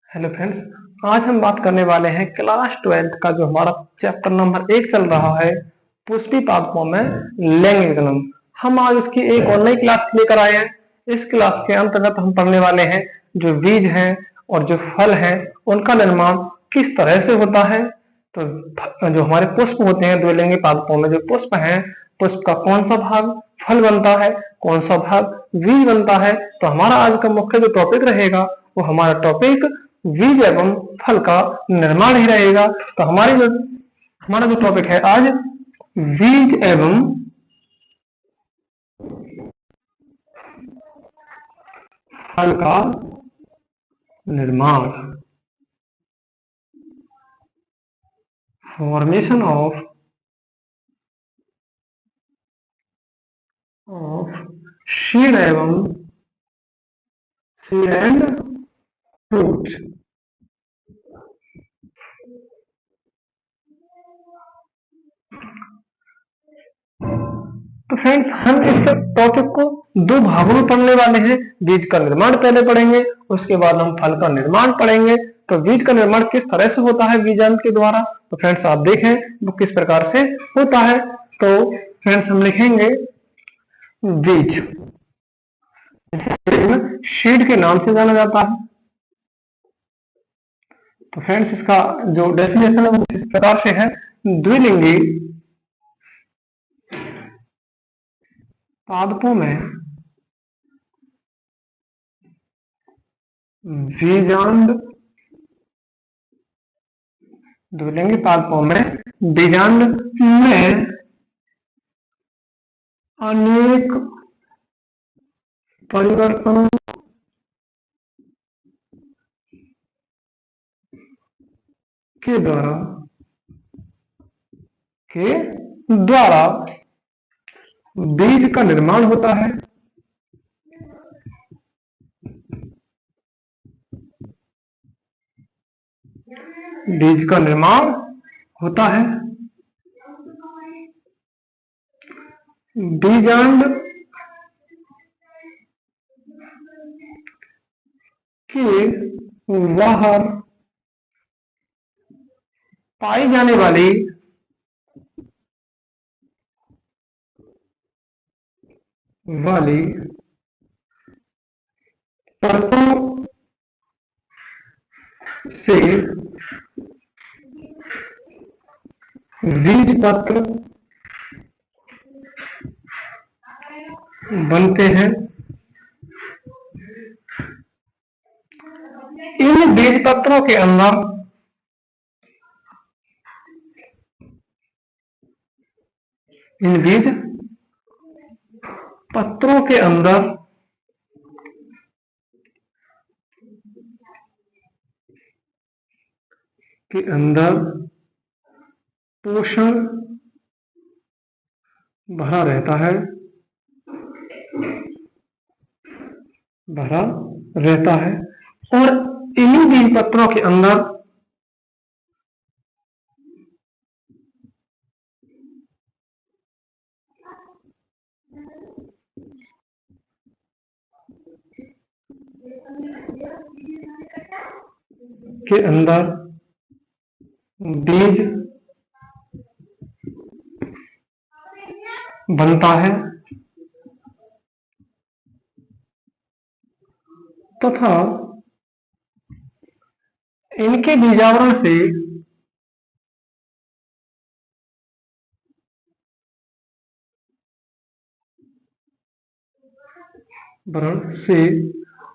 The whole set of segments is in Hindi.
Hello friends. आज हम बात करने वाले हैं क्लास 12th का जो हमारा चैप्टर नंबर 1 चल रहा है, पुष्पी पादपों में लैंगिक जन्म। हम आज उसकी एक और नई क्लास लेकर आए हैं। इस क्लास के अंतर्गत हम पढ़ने वाले हैं जो बीज हैं और जो फल हैं उनका निर्माण किस तरह से होता है। तो जो हमारे पुष्प होते हैं द्विलिंगी पादपों में, जो पुष्प हैं, पुष्प का कौन सा भाग फल बनता है, कौन सा भाग बीज बनता है। तो हमारा आज का मुख्य जो टॉपिक रहेगा वो हमारा टॉपिक बीज एवं फल का निर्माण ही रहेगा। तो हमारा जो टॉपिक है आज, बीज एवं फल का निर्माण, formation of seed and fruit. तो फ्रेंड्स, हम इस टॉपिक को दो भागों में पढ़ने वाले हैं। बीज का निर्माण पहले पढ़ेंगे, उसके बाद हम फल का निर्माण पढ़ेंगे। तो बीज का निर्माण किस तरह से होता है बीजांड के द्वारा, तो फ्रेंड्स आप देखें वो किस प्रकार से होता है। तो फ्रेंड्स हम लिखेंगे बीज, सीड के नाम से जाना जाता है। तो फ्रेंड्स इसका जो डेफिनेशन है वो इस प्रकार से है, द्विलिंगी पादपों में बीजांड, द्विलिंगी पादपों में बीजांड में अनेक परिवर्तनों के द्वारा बीज का निर्माण होता है। बीज का निर्माण होता है। बीजांड के बाहर पाई जाने वाली परतों से बीज पत्र बनते हैं। इन बीज पत्रों के अंदर पोषण भरा रहता है, और इन्हीं बीज पत्रों के अंदर बीज बनता है तथा इनके बीजावरण से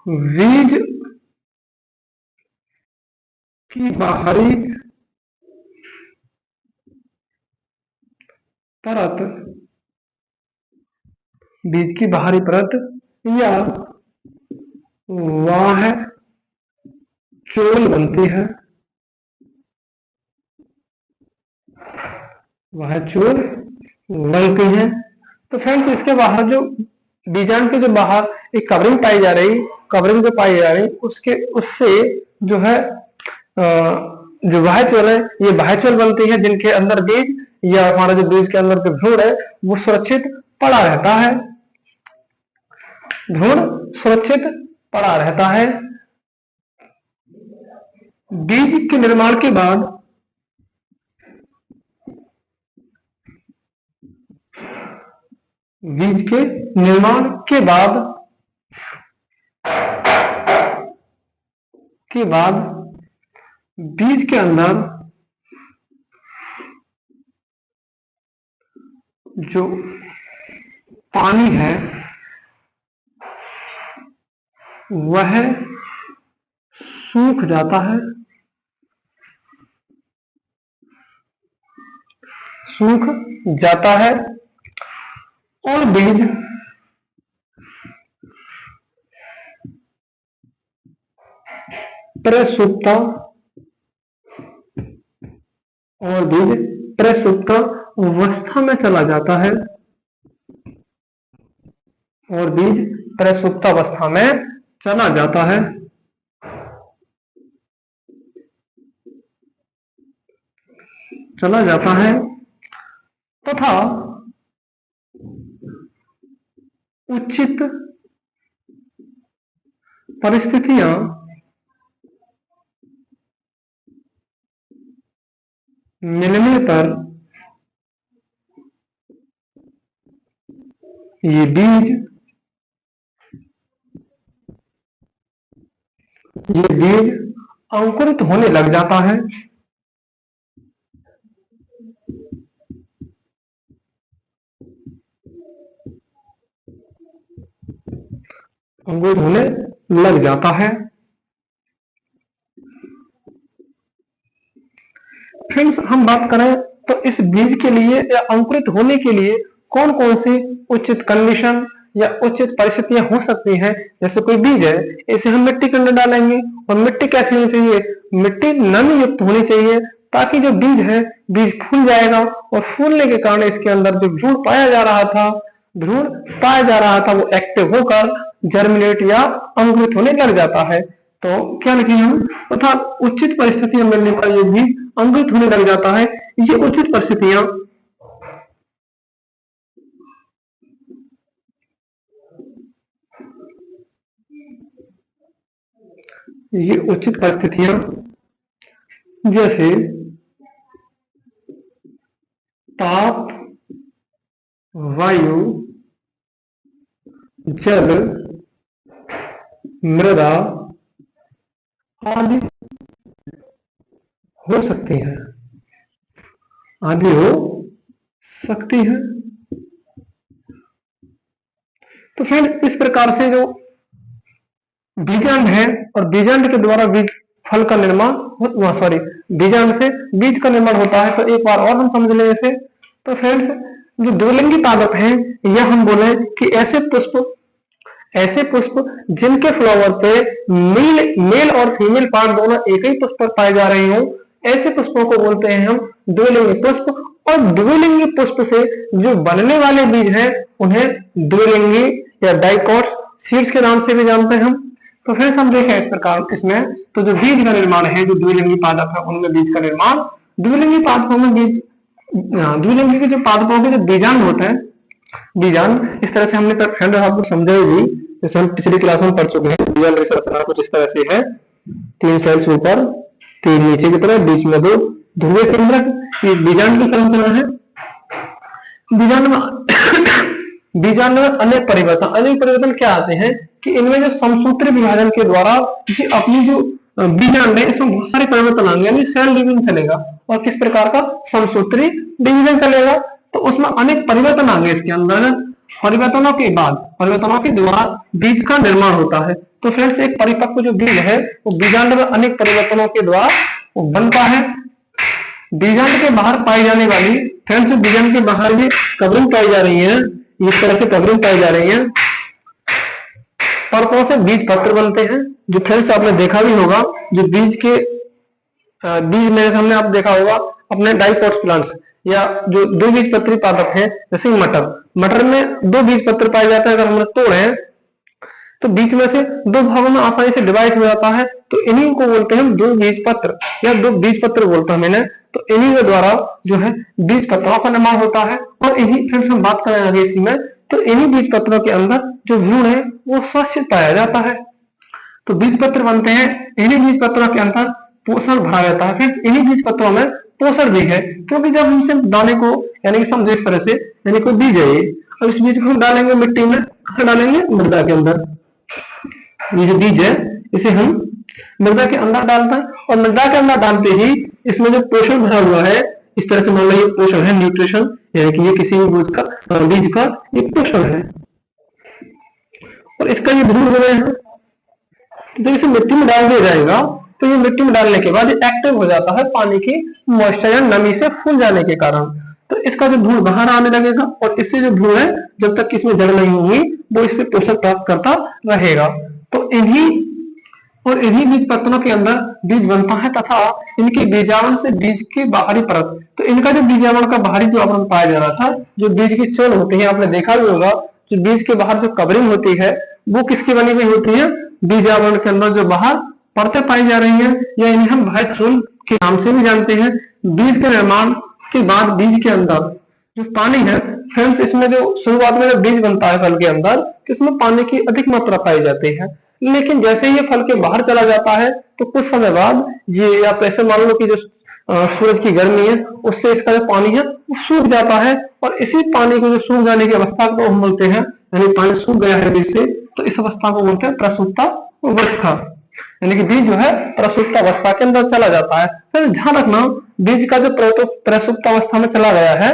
बीज की बाहरी परत या वाह चोल बनती है। तो फ्रेंड्स इसके बाहर जो बीजांड के जो बाहर एक कवरिंग पाई जा रही, उसके उससे जो है जो बाह्यचोल है, ये बाह्यचोल बनती है, जिनके अंदर बीज या हमारा जो बीज के अंदर जो भ्रूण है वो सुरक्षित पड़ा रहता है। भ्रूण सुरक्षित पड़ा रहता है। बीज के निर्माण के बाद बीज के निर्माण के बाद बीज के अंदर जो पानी है वह सूख जाता है, और बीज प्रसुप्त अवस्था में चला जाता है, तथा उचित परिस्थितियां मिलने पर ये बीज अंकुरित होने लग जाता है, फ्रेंड्स हम बात करें तो इस बीज के लिए या अंकुरित होने के लिए कौन कौन सी उचित कंडीशन या उचित परिस्थितियां हो सकती हैं। जैसे कोई बीज है, इसे हम मिट्टी के अंदर डालेंगे और मिट्टी कैसी होनी चाहिए, मिट्टी नमी युक्त होनी चाहिए, ताकि जो बीज है बीज फूल जाएगा और फूलने के कारण इसके अंदर जो भ्रूण पाया जा रहा था वो एक्टिव होकर जर्मिनेट या अंकुरित होने लग जाता है। तो क्या लिखेंगे हम, तथा उचित परिस्थितियां मिलने पर ये बीज अंकुरित होने लग जाता है। ये उचित परिस्थितियां जैसे ताप, वायु, जल, मृदा आदि हो सकती है, तो फ्रेंड्स इस प्रकार से जो बीजांड है और बीजांड के द्वारा बीज फल का निर्माण बीजांड से बीज का निर्माण होता है। तो एक बार और हम समझ लें इसे। तो फ्रेंड्स जो द्विलिंगी पादप हैं, यह हम बोले कि ऐसे पुष्प जिनके फ्लावर पे मेल और फीमेल पार्ट दोनों एक ही पुष्प पर पाए जा रहे हों, ऐसे पुष्पों को बोलते हैं हम द्विलिंगी पुष्प। और द्विलिंगी पुष्प से जो बनने वाले बीज हैं उन्हें द्विलिंगी या डाइकोट्स सीड्स के नाम से भी जानते हैं हम। तो फिर हम देखें इस प्रकार इसमें तो जो बीज का निर्माण है, जो द्विलिंगी पादप है उनमें बीज का निर्माण, द्विलिंगी पादपों में बीज द्विलिंगी के जो पादपों के जो बीजांड होते हैं, बीजांड इस तरह से हमने फ्रेंड आपको समझाई भी, जैसे हम पिछली क्लास में पढ़ चुके हैं। बीजांड संरचना कुछ इस तरह से है, 3 सेल्स ऊपर 3 नीचे की तरफ, बीच में 2 ध्रुवीय केंद्रक, ये बीजांड की संरचना है। बीजांड में अनेक परिवर्तन क्या आते हैं कि इनमें जो समसूत्री विभाजन के द्वारा अपनी जो बीजांड है इसमें बहुत सारे परिवर्तन आएंगे, यानी सेल डिवीजन चलेगा। और किस प्रकार का समसूत्री डिवीजन चलेगा, तो उसमें अनेक परिवर्तन आएंगे इसके अंदर। परिवर्तनों के द्वारा बीज का निर्माण होता है। तो फ्रेंड्स एक परिपक्व जो बीज है वो बीजांड में अनेक परिवर्तनों के द्वारा वो बनता है। बीजांड के बाहर पाई जाने वाली फ्रेंड्स, बीजांड के बाहर भी कवरिंग पाई जा रही है, इस तरह से कवरिंग पाई जा रही है। परतों से बीज पत्र बनते हैं, जो फ्रेंड्स आपने देखा भी होगा, जो बीज में हमने आप देखा होगा अपने डाइकोट्स प्लांट्स या जो 2 बीज पत्री पादप है, जैसे मटर में 2 बीज पत्र पाए जाते हैं। अगर हमने तोड़े तो बीच में से 2 भागों में आसानी से डिवाइड हो जाता है, तो इन्हीं को बोलते हैं हम 2 बीज पत्र या 2 बीज पत्र बोलते हैं मैंने। तो इन्हीं के द्वारा जो है बीज पत्रों का निर्माण होता है। और इन्हीं फ्रेंड्स हम बात करें आगे इसी में, तो इन्हीं बीज पत्रों के अंदर जो भ्रूण है वो स्वच्छ पाया जाता है। तो बीज पत्र बनते हैं, इन्हीं बीज पत्रों के अंदर पोषण भरा रहता है। फिर इन्हीं बीज पत्रों में पोषण भी है, क्योंकि जब हम इसे दाने को यानी कि समझो इस तरह से, यानी कोई बीज है ये, और इस बीज को हम डालेंगे मिट्टी में, कहाँ डालेंगे? मृदा के अंदर। ये जो बीज है इसे हम मृदा के अंदर डालते हैं, और मृदा के अंदर डालते ही इसमें जो पोषण भरा हुआ है, इस तरह से मान लो ये पोषण है, न्यूट्रिशन, यानी कि ये किसी भी बीज का ये पोषण है। और इसका ये ध्रुव बने हैं, तो जब इसे मिट्टी में डाल दिया जाएगा तो ये मिट्टी में डालने के बाद एक्टिव हो जाता है पानी की मॉइस्चर या नमी से फूल जाने के कारण। तो इसका जो धूल बाहर आने लगेगा, और इससे जो धूल है जब तक इसमें जड़ नहीं होगी वो इससे पोषण प्राप्त करता रहेगा। तो इन्हीं बीज पत्रों के अंदर बीज बनता है, तथा इनके बीजावरण से बीज की बाहरी परत, तो इनका जो बीजावरण का बाहरी जो आवरण पाया जा रहा था, जो बीज की चोल होती है, आपने देखा भी होगा, जो बीज के बाहर जो कवरिंग होती है वो किसकी बनी हुई होती है? बीजावरण के अंदर जो बाहर परतें पाई जा रही हैं, या इन्हें हम बाह्य चोल के नाम से भी जानते हैं। बीज के निर्माण के बाद बीज के अंदर जो पानी है, फ्रेंड्स, इसमें जो शुरुआत में बीज बनता है फल के अंदर, इसमें पानी की अधिक मात्रा पाई जाती है। लेकिन जैसे ही ये फल के बाहर चला जाता है तो कुछ समय बाद ये, आप ऐसे मान लो कि जो सूरज की गर्मी है उससे इसका जो पानी है वो सूख जाता है, और इसी पानी को जो सूख जाने की अवस्था को हम बोलते हैं, यानी पानी सूख गया है बीज से, तो इस अवस्था को बोलते हैं प्रसुप्तावस्था, यानी कि बीज जो है प्रसुप्तावस्था के अंदर चला जाता है। फिर ध्यान रखना, बीज का जो प्रसुप्तावस्था में चला गया है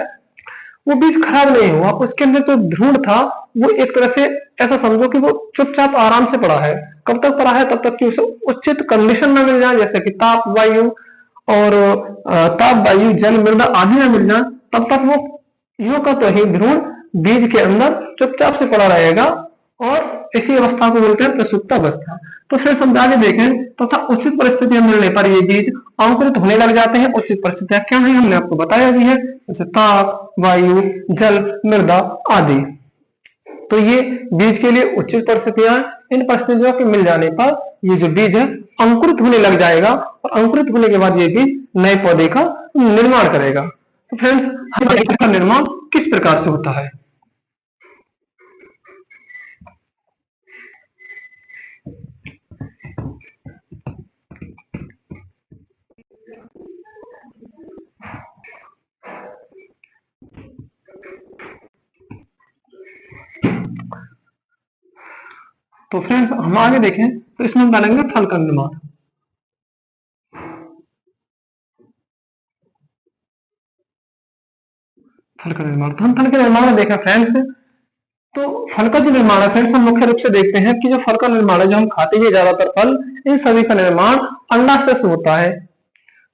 वो बीज खराब नहीं हुआ, उसके अंदर जो भ्रूण था वो एक तरह से ऐसा समझो कि वो चुपचाप आराम से पड़ा है। कब तक पड़ा है? तब तक कि उसे उचित कंडीशन में मिल जाए, जैसे कि ताप वायु और ताप वायु जल मृदा आदि में मिल जाए, तब तक वो यूं का तो ही भ्रूण बीज के अंदर चुपचाप से पड़ा रहेगा, और इसी अवस्था को बोलते हैं प्रसुप्तावस्था। तो फिर हम आगे देखें, तथा उचित परिस्थितियां मिलने पर ये बीज अंकुरित होने लग जाते हैं। उचित परिस्थितियां क्या है हमने आपको बताया भी है, जैसे ताप वायु जल मृदा आदि। तो ये बीज के लिए उचित परिस्थितियां, इन परिस्थितियों के मिल जाने पर ये जो बीज है अंकुरित होने लग जाएगा, और अंकुरित होने के बाद ये बीज नए पौधे का निर्माण करेगा। तो फ्रेंड्स, हर पौधे का निर्माण किस प्रकार से होता है? तो फ्रेंड्स, हम आगे देखें तो इसमें हम डालेंगे फल का निर्माण। फल का निर्माण, तो हम फल के निर्माण में देखें फ्रेंड्स, तो फल का जो निर्माण है फ्रेंड्स, हम मुख्य रूप से देखते हैं कि जो फल का निर्माण है, जो हम खाते हैं ज्यादातर फल, इन सभी का निर्माण अंडाशय से होता है।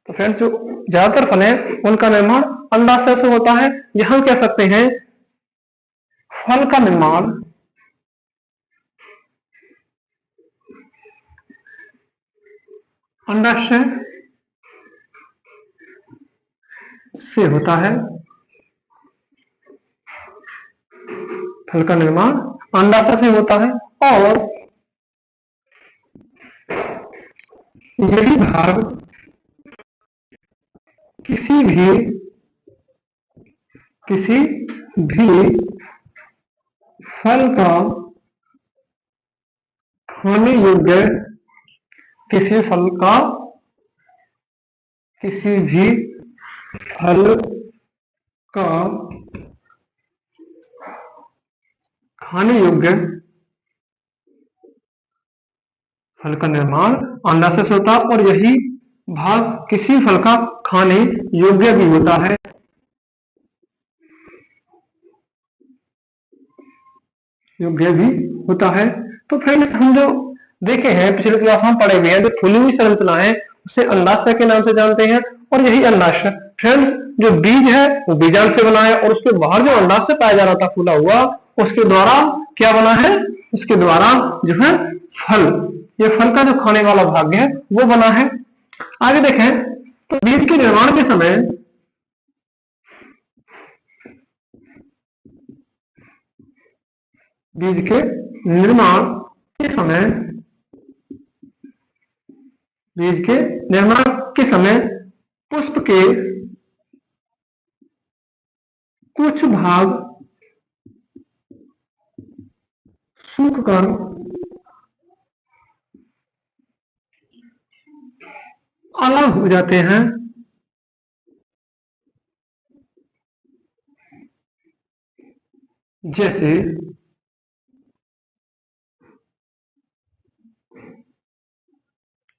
तो फ्रेंड्स, जो ज्यादातर फल है उनका निर्माण अंडाशय से होता है। यह हम कह सकते हैं फल का निर्माण अंडाशय से होता है। फल का निर्माण अंडाशय से होता है, और यही भाग किसी भी फल का खाने योग्य, किसी फल का किसी भी फल का खाने योग्य फल का निर्माण अंडाशय से होता है, और यही भाग किसी फल का खाने योग्य भी होता है। योग्य भी होता है। तो फ्रेंड्स, हम जो देखे हैं पिछले क्लास में पढ़े हुए हैं, जो फूली हुई संरचना है उसे अंडाशय के नाम से जानते हैं, और यही अंडाशय फ्रेंड्स, जो बीज है वो बीजांड से बना है, और उसके बाहर जो अंडाशय पाया जा रहा था फूला हुआ, उसके द्वारा क्या बना है? उसके द्वारा जो है फल, ये फल का जो खाने वाला भाग है वो बना है। आगे देखें तो बीज के निर्माण के समय बीज के निर्माण के समय बीज के निर्माण के समय पुष्प के कुछ भाग सूखकर अलग हो जाते हैं। जैसे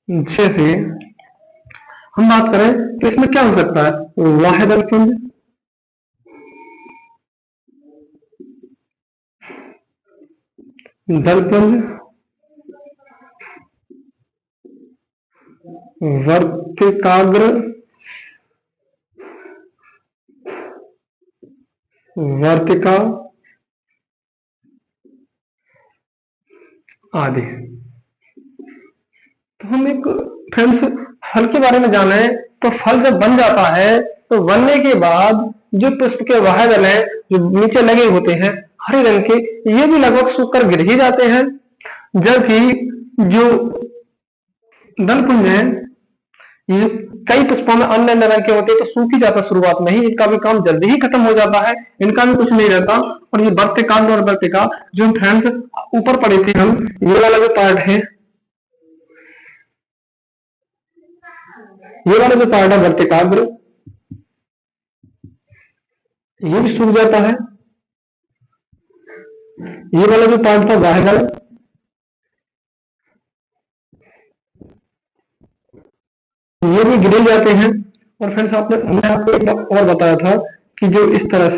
जैसे हम बात करें तो इसमें क्या हो सकता है, वाहिद अल्पुंज, दलपुंज, वर्तिकाग्र, वर्तिका आदि। तो हम एक फ्रेंड्स फल के बारे में जाना है, तो फल जब बन जाता है तो बनने के बाद जो पुष्प के वाहिद दल है जो नीचे लगे होते हैं हरे रंग के, ये भी लगभग सूखकर गिर ही जाते हैं। जबकि जो दलपुंज है ये कई पुष्पों में अन्य अन्य रंग के होते हैं, तो सूख ही जाता शुरुआत में ही, इनका भी काम जल्दी ही खत्म हो जाता है, इनका भी कुछ नहीं रहता। और ये वर्तिकाग्र और वर्तिका जो हम फ्रेंड्स ऊपर पढ़े थे हम, ये वाला जो पार्ट है, ये वाला जो पार्ट है वर्तिकाग्र, ये भी सूख जाता है। ये वाला जो पार्ट था वाहिद दल, ये भी गिरे जाते हैं। और फ्रेंड्स मैंने आपको एक बात और बताया था कि जो इस तरह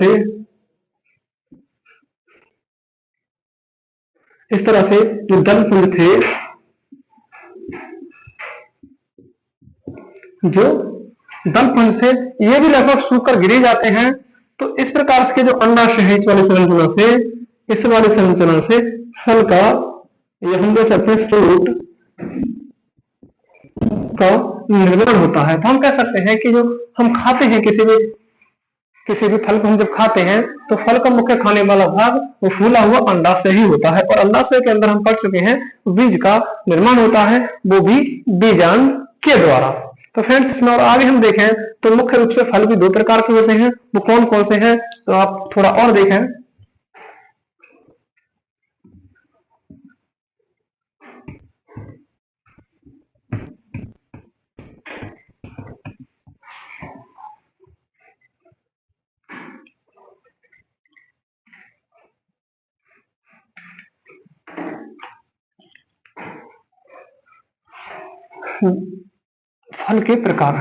से जो दलपुंज थे, जो दलपुंज से ये भी लगभग सूखकर गिरे जाते हैं। तो इस प्रकार के जो अंडाशय है इस वाले संरचना से फल का, ये हम देख सकते हैं फ्रूट का निर्माण होता है। तो हम कह सकते हैं कि जो हम खाते हैं किसी भी फल को हम जब खाते हैं तो फल का मुख्य खाने वाला भाग वो फूला हुआ अंडाशय ही होता है, और अंडाशय के अंदर हम पढ़ चुके हैं बीज का निर्माण होता है, वो भी बीजांड के द्वारा। तो फ्रेंड्स इसमें और आगे हम देखें तो मुख्य रूप से फल भी दो प्रकार के होते हैं, वो कौन कौन से हैं, तो आप थोड़ा और देखें। फल के प्रकार,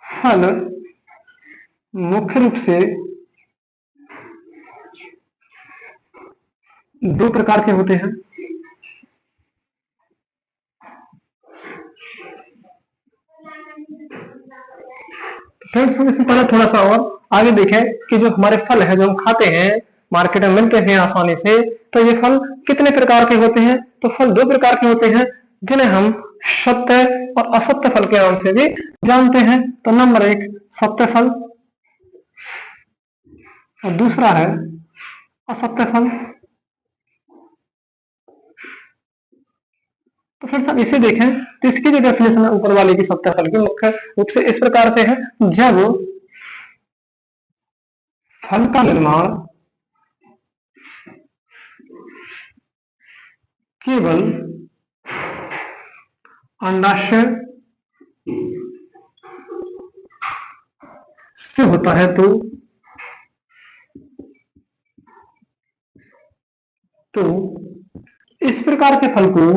फल मुख्य रूप से दो प्रकार के होते हैं। फ्रेंड्स हम इसमें पहले थोड़ा सा और आगे देखें कि जो हमारे फल है जो हम खाते हैं, मार्केट में मिलते हैं आसानी से, तो ये फल कितने प्रकार के होते हैं, तो फल दो प्रकार के होते हैं जिन्हें हम सत्य और असत्य फल के नाम से भी जानते हैं। तो नंबर एक सत्य फल और दूसरा है असत्य फल। तो फिर हम इसे देखें तो इसकी जो डेफिनेशन है ऊपर वाले की सत्य फल की मुख्य रूप से इस प्रकार से है, जब फल का निर्माण केवल अंडाशय से होता है तो इस प्रकार के फल को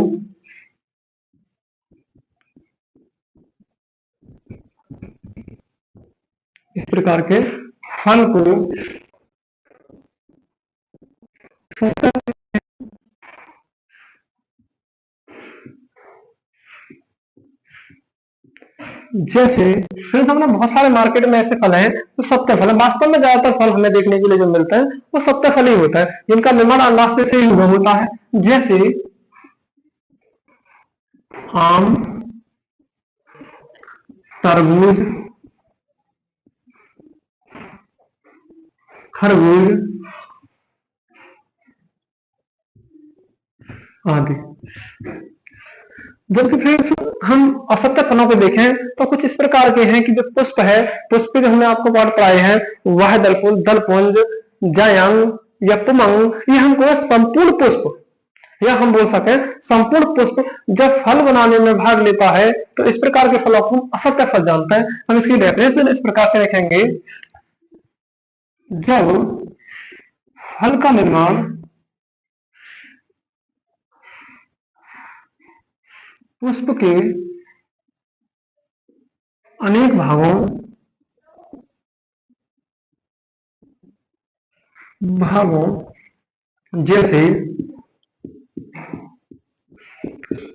जैसे फ्रेंड्स हमने बहुत सारे मार्केट में ऐसे फल हैं तो सत्य फल है, वास्तव में ज्यादातर फल हमें देखने के लिए जो मिलता है वो सत्य फल ही होता है, जिनका निर्माण अंडाशय से ही हुआ होता है। जैसे आम, तरबूज, खरबूज आदि। जबकि फ्रेंड्स हम असत्य फलों को देखें तो कुछ इस प्रकार के हैं कि जो पुष्प है, पुष्प जो हमने आपको पाठ पढ़ाए हैं वह दलपुंज, जायांग या पुमंग, ये हमको संपूर्ण पुष्प या हम बोल सके संपूर्ण पुष्प जब फल बनाने में भाग लेता है तो इस प्रकार के फलों को असत्य फल जानते हैं। हम इसकी डेफिनेशन इस प्रकार से लिखेंगे, जब फल का निर्माण पुष्प के अनेक भागों जैसे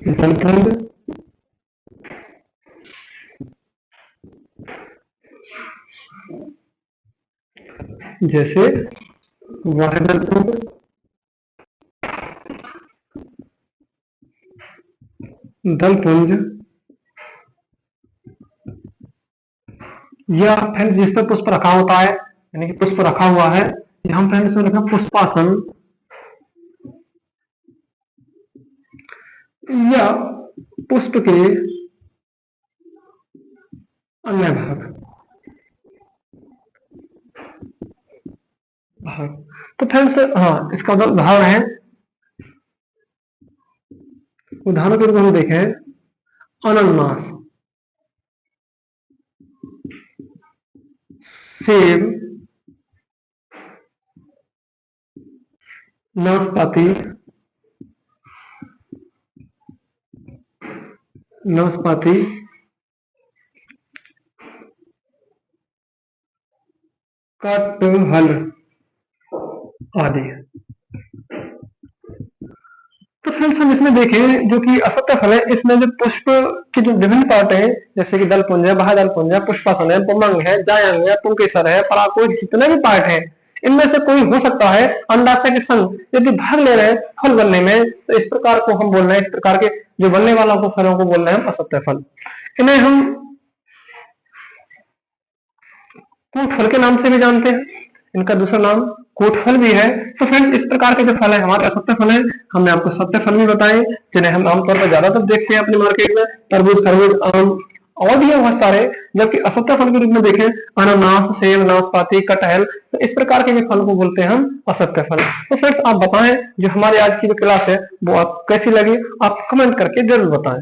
दलपुंज, जैसे दलपुंज, दलपुंज या फ्रेंड्स जिस पर पुष्प रखा होता है, यानी कि पुष्प रखा हुआ है, हम फ्रेंड्स में लिखा पुष्पासन या पुष्प के अन्य भाग। तो फ्रेंड्स हाँ, इसका उदाहरण है, उदाहरण के रूप में हम देखें अनानास, सेब, नाशपाती, कटहल आदि। तो फ्रेंड्स हम इसमें देखें जो कि असत्य फल है, इसमें जो पुष्प की जो विभिन्न पार्ट है, जैसे कि दलपुंज है, बाह्यदलपुंज है, पुष्पासन है, पुमंग है, जायंग है, पुंकेसर है, परागकोश, जितने भी पार्ट है इनमें से कोई हो सकता है अंडाशय के संग यदि भाग ले रहे हैं फल बनने में, तो इस प्रकार को हम बोल रहे हैं, इस प्रकार के जो बनने वालों को फलों को बोल रहे हैं असत्य फल। इन्हें हम फल के नाम से भी जानते हैं, इनका दूसरा नाम कोटफल भी है। तो फ्रेंड्स इस प्रकार के जो फल है हमारे असत्य फल है, हमने आपको सत्य फल भी बताए जिन्हें हम आमतौर पर ज्यादातर देखते हैं अपने मार्केट में, तरबूज, खरबूज, आम और भी है बहुत सारे। जबकि असत्य फल के रूप में देखें अनानास, सेब, नाशपाती, कटहल, तो इस प्रकार के जो फल को बोलते हैं हम असत्य फल। तो फ्रेंड्स आप बताएं जो हमारी आज की जो क्लास है वो आप कैसी लगी, आप कमेंट करके जरूर बताएं।